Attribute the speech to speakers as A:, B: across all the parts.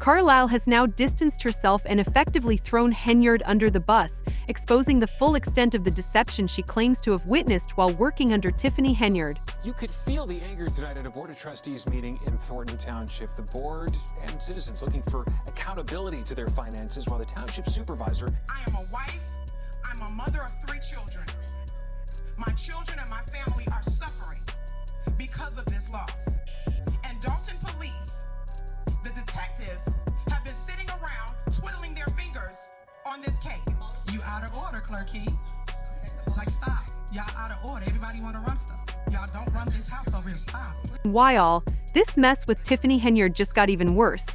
A: Carlisle has now distanced herself and effectively thrown Henyard under the bus, exposing the full extent of the deception she claims to have witnessed while working under Tiffany Henyard.
B: You could feel the anger tonight at a Board of Trustees meeting in Thornton Township. The board and citizens looking for accountability to their finances, while the township supervisor...
C: I am a wife. I'm a mother of 3 children. My children and my family are suffering because of this loss. And Dalton Police, the detectives, have been sitting around twiddling their fingers on this case.
D: You out of order, Clerky. Like, stop. Y'all out of order. Everybody want to run stuff. Y'all don't run this house over here. Stop.
A: While this mess with Tiffany Henyard just got even worse.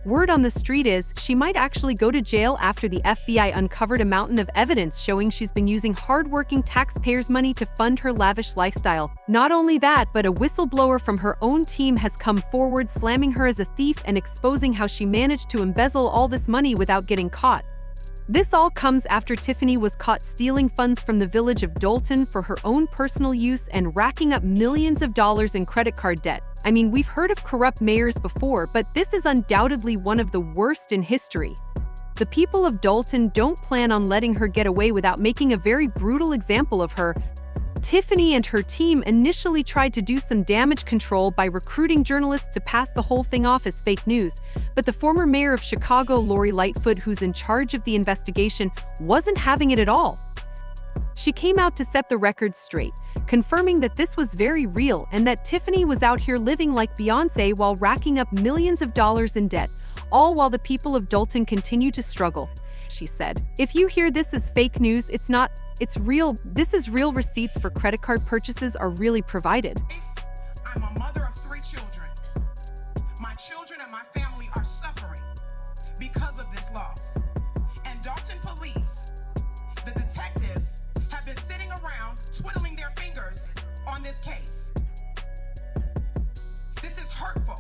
A: Word on the street is she might actually go to jail after the FBI uncovered a mountain of evidence showing she's been using hardworking taxpayers' money to fund her lavish lifestyle. Not only that, but a whistleblower from her own team has come forward slamming her as a thief and exposing how she managed to embezzle all this money without getting caught. This all comes after Tiffany was caught stealing funds from the village of Dalton for her own personal use and racking up millions of dollars in credit card debt. I mean, we've heard of corrupt mayors before, but this is undoubtedly one of the worst in history. The people of Dalton don't plan on letting her get away without making a very brutal example of her. Tiffany and her team initially tried to do some damage control by recruiting journalists to pass the whole thing off as fake news, but the former mayor of Chicago, Lori Lightfoot, who's in charge of the investigation, wasn't having it at all. She came out to set the record straight, confirming that this was very real and that Tiffany was out here living like Beyoncé while racking up millions of dollars in debt, all while the people of Dalton continue to struggle. She said, "If you hear this as fake news, it's not. It's real. This is real. Receipts for credit card purchases are really provided."
C: I'm a mother of 3 children. My children and my family are suffering because of this loss. And Dalton Police, the detectives, have been sitting around twiddling their fingers on this case. This is hurtful.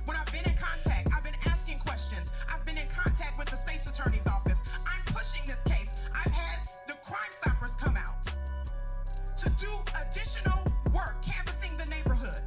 C: When I've been in contact, I've been asking questions. I've been in contact with the state's attorney's office. I'm pushing this case. I've had the Crime Stoppers come out to do additional work canvassing the neighborhood,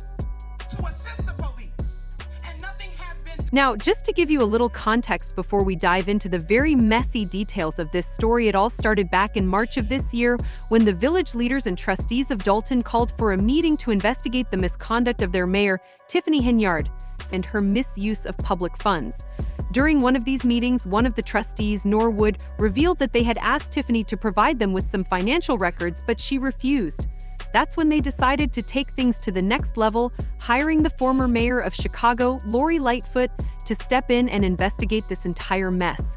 C: to assist the police, and nothing has been...
A: Now, just to give you a little context before we dive into the very messy details of this story, it all started back in March of this year when the village leaders and trustees of Dalton called for a meeting to investigate the misconduct of their mayor, Tiffany Henyard, and her misuse of public funds. During one of these meetings, one of the trustees, Norwood, revealed that they had asked Tiffany to provide them with some financial records, but she refused. That's when they decided to take things to the next level, hiring the former mayor of Chicago, Lori Lightfoot, to step in and investigate this entire mess.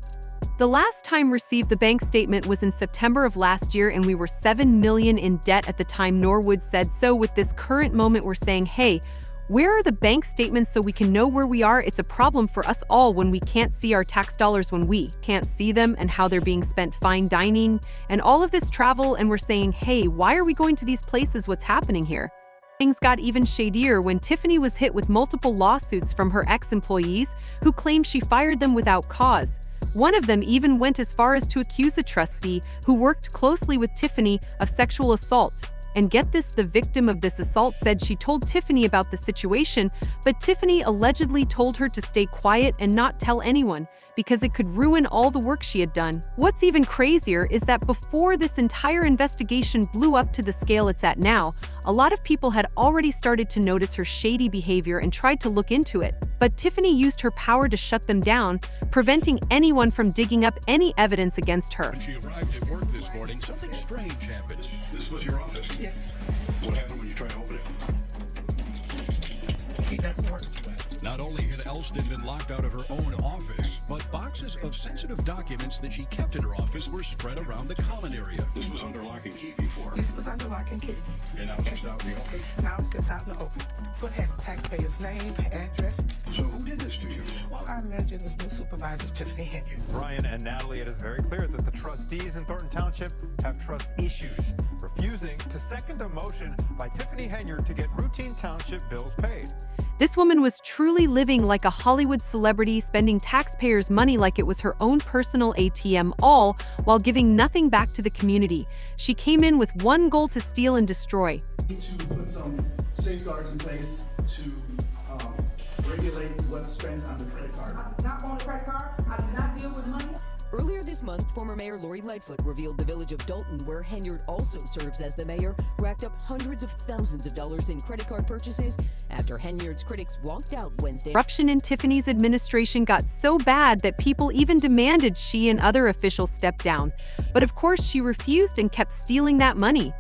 A: The last time received the bank statement was in September of last year, and we were $7 million in debt at the time, Norwood said. So with this current moment, we're saying, hey, where are the bank statements so we can know where we are? It's a problem for us all when we can't see our tax dollars, when we can't see them and how they're being spent, fine dining and all of this travel. And we're saying, hey, why are we going to these places? What's happening here? Things got even shadier when Tiffany was hit with multiple lawsuits from her ex-employees who claimed she fired them without cause. One of them even went as far as to accuse a trustee who worked closely with Tiffany of sexual assault. And get this, the victim of this assault said she told Tiffany about the situation, but Tiffany allegedly told her to stay quiet and not tell anyone because it could ruin all the work she had done. What's even crazier is that before this entire investigation blew up to the scale it's at now, a lot of people had already started to notice her shady behavior and tried to look into it. But Tiffany used her power to shut them down, preventing anyone from digging up any evidence against her.
E: When she arrived at work this morning, something strange happened.
F: This was your office?
D: Yes.
F: What happened when you tried to open it?
D: It doesn't work.
E: Not only had Elston been locked out of her own office, but boxes of sensitive documents that she kept in her office were spread around the common area.
F: This was under lock and key before.
D: This was under lock and key.
F: And now it's just out in the open.
D: Now it's just out in the open. So it has the taxpayer's name, address.
F: So who did this to you?
D: Well, I imagine this new supervisor, Tiffany Henyard.
G: Brian and Natalie, it is very clear that the trustees in Thornton Township have trust issues, refusing to second a motion by Tiffany Henyard to get routine township bills paid.
A: This woman was truly living like a Hollywood celebrity, spending taxpayers' money like it was her own personal ATM, all while giving nothing back to the community. She came in with one goal: to steal and destroy.
H: To put some safeguards in place to regulate what's spent on the credit card.
D: Not on the credit
H: This month, former Mayor Lori Lightfoot revealed the village of Dalton, where Henyard also serves as the mayor, racked up hundreds of thousands of dollars in credit card purchases after Henyard's critics walked out Wednesday.
A: Corruption in Tiffany's administration got so bad that people even demanded she and other officials step down. But of course, she refused and kept stealing that money.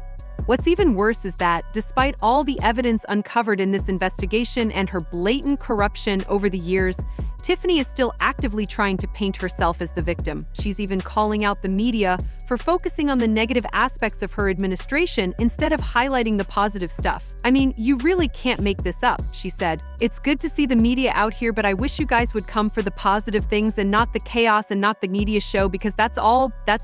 A: What's even worse is that, despite all the evidence uncovered in this investigation and her blatant corruption over the years, Tiffany is still actively trying to paint herself as the victim. She's even calling out the media for focusing on the negative aspects of her administration instead of highlighting the positive stuff. I mean, you really can't make this up, she said. It's good to see the media out here, but I wish you guys would come for the positive things and not the chaos and not the media show, because that's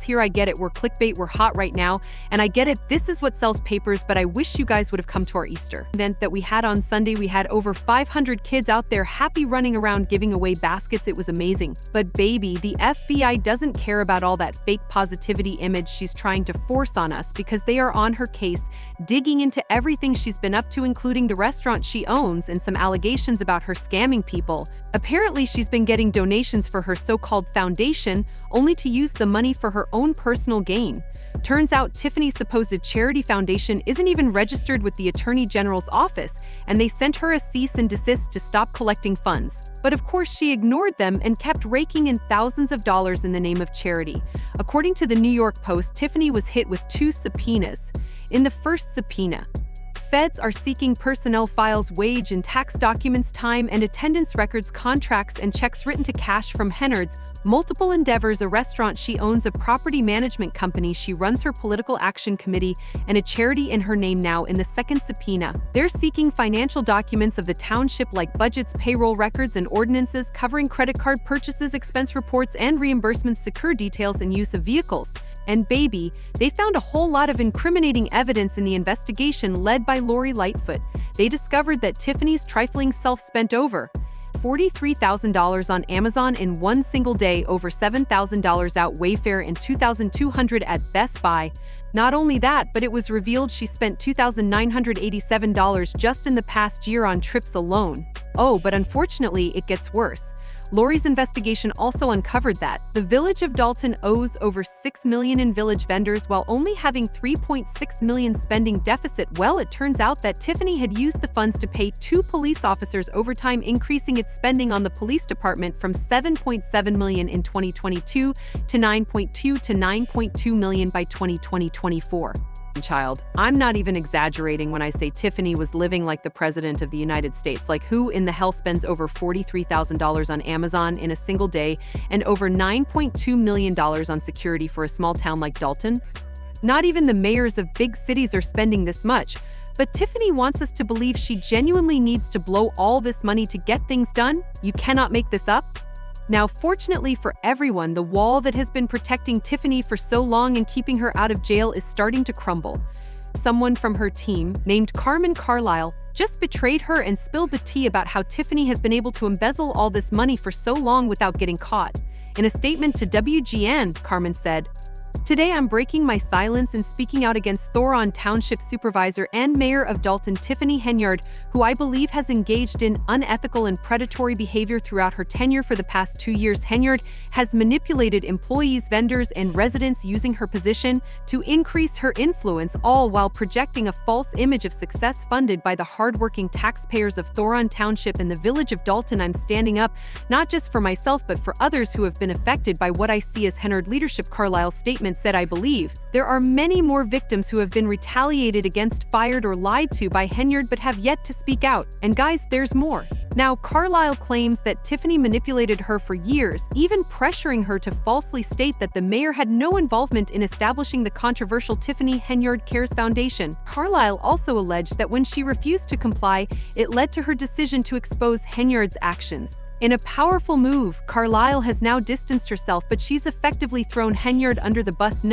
A: here. I get it. We're clickbait. We're hot right now. And I get it. This is what sells papers, but I wish you guys would have come to our Easter event that we had on Sunday. We had over 500 kids out there happy running around giving away baskets. It was amazing. But baby, the FBI doesn't care about all that fake positivity image she's trying to force on us, because they are on her case, digging into everything she's been up to, including the restaurant she owns and some allegations about her scamming people. Apparently, she's been getting donations for her so-called foundation, only to use the money for her own personal gain. Turns out Tiffany's supposed charity foundation isn't even registered with the Attorney General's office, and they sent her a cease and desist to stop collecting funds. But of course, she ignored them and kept raking in thousands of dollars in the name of charity. According to the New York Post, Tiffany was hit with 2 subpoenas. In the first subpoena, feds are seeking personnel files, wage and tax documents, time and attendance records, contracts, and checks written to cash from Henyard's multiple endeavors, a restaurant she owns, a property management company she runs, her political action committee, and a charity in her name. Now, in the second subpoena, they're seeking financial documents of the township like budgets, payroll records, and ordinances covering credit card purchases, expense reports, and reimbursements, secure details and use of vehicles. And baby, they found a whole lot of incriminating evidence in the investigation led by Lori Lightfoot. They discovered that Tiffany's trifling self spent over $43,000 on Amazon in one single day, over $7,000 out Wayfair, and $2,200 at Best Buy. Not only that, but it was revealed she spent $2,987 just in the past year on trips alone. Oh, but unfortunately, it gets worse. Lori's investigation also uncovered that the village of Dalton owes over $6 million in village vendors while only having $3.6 million spending deficit. Well, it turns out that Tiffany had used the funds to pay 2 police officers overtime, increasing its spending on the police department from $7.7 million in 2022 to $9.2 million by 2024. Child, I'm not even exaggerating when I say Tiffany was living like the president of the United States. Like, who in the hell spends over $43,000 on Amazon in a single day and over $9.2 million on security for a small town like Dalton? Not even the mayors of big cities are spending this much. But Tiffany wants us to believe she genuinely needs to blow all this money to get things done? You cannot make this up. Now, fortunately for everyone, the wall that has been protecting Tiffany for so long and keeping her out of jail is starting to crumble. Someone from her team, named Carmen Carlisle, just betrayed her and spilled the tea about how Tiffany has been able to embezzle all this money for so long without getting caught. In a statement to WGN, Carmen said, "Today I'm breaking my silence and speaking out against Thoron Township Supervisor and Mayor of Dalton, Tiffany Henyard, who I believe has engaged in unethical and predatory behavior throughout her tenure for the past 2 years. Henyard has manipulated employees, vendors, and residents using her position to increase her influence, all while projecting a false image of success funded by the hardworking taxpayers of Thoron Township and the village of Dalton. I'm standing up, not just for myself, but for others who have been affected by what I see as Henyard leadership." Carlisle's statement said, "I believe there are many more victims who have been retaliated against, fired, or lied to by Henyard but have yet to speak out. And guys, there's more." Now, Carlisle claims that Tiffany manipulated her for years, even pressuring her to falsely state that the mayor had no involvement in establishing the controversial Tiffany Henyard Cares Foundation. Carlisle also alleged that when she refused to comply, it led to her decision to expose Henyard's actions. In a powerful move, Carlisle has now distanced herself, but she's effectively thrown Henyard under the bus,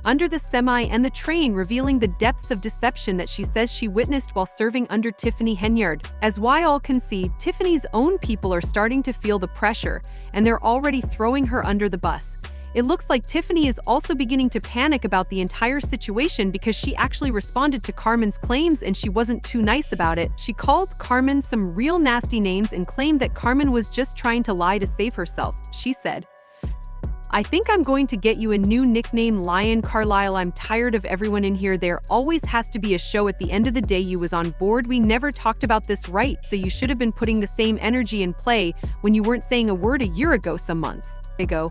A: under the semi and the train, revealing the depths of deception that she says she witnessed while serving under Tiffany Henyard. As we all can see, Tiffany's own people are starting to feel the pressure, and they're already throwing her under the bus. It looks like Tiffany is also beginning to panic about the entire situation because she actually responded to Carmen's claims and she wasn't too nice about it. She called Carmen some real nasty names and claimed that Carmen was just trying to lie to save herself. She said, I think I'm going to get you a new nickname, Lion Carlisle. I'm tired of everyone in here. There always has to be a show at the end of the day. You was on board. We never talked about this, right? So you should have been putting the same energy in play when you weren't saying a word a year ago, some months ago.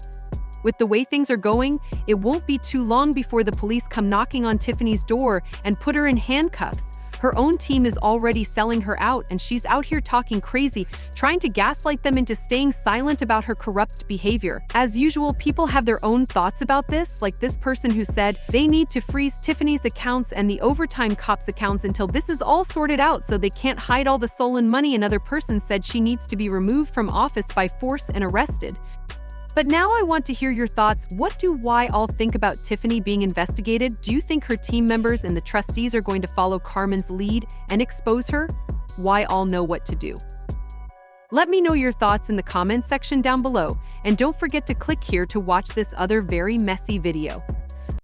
A: With the way things are going, it won't be too long before the police come knocking on Tiffany's door and put her in handcuffs. Her own team is already selling her out, and she's out here talking crazy, trying to gaslight them into staying silent about her corrupt behavior. As usual, people have their own thoughts about this, like this person who said they need to freeze Tiffany's accounts and the overtime cops' accounts until this is all sorted out so they can't hide all the stolen money. Another person said she needs to be removed from office by force and arrested. But now I want to hear your thoughts. What do why all think about Tiffany being investigated? Do you think her team members and the trustees are going to follow Carmen's lead and expose her? Why all know what to do? Let me know your thoughts in the comments section down below, and don't forget to click here to watch this other very messy video.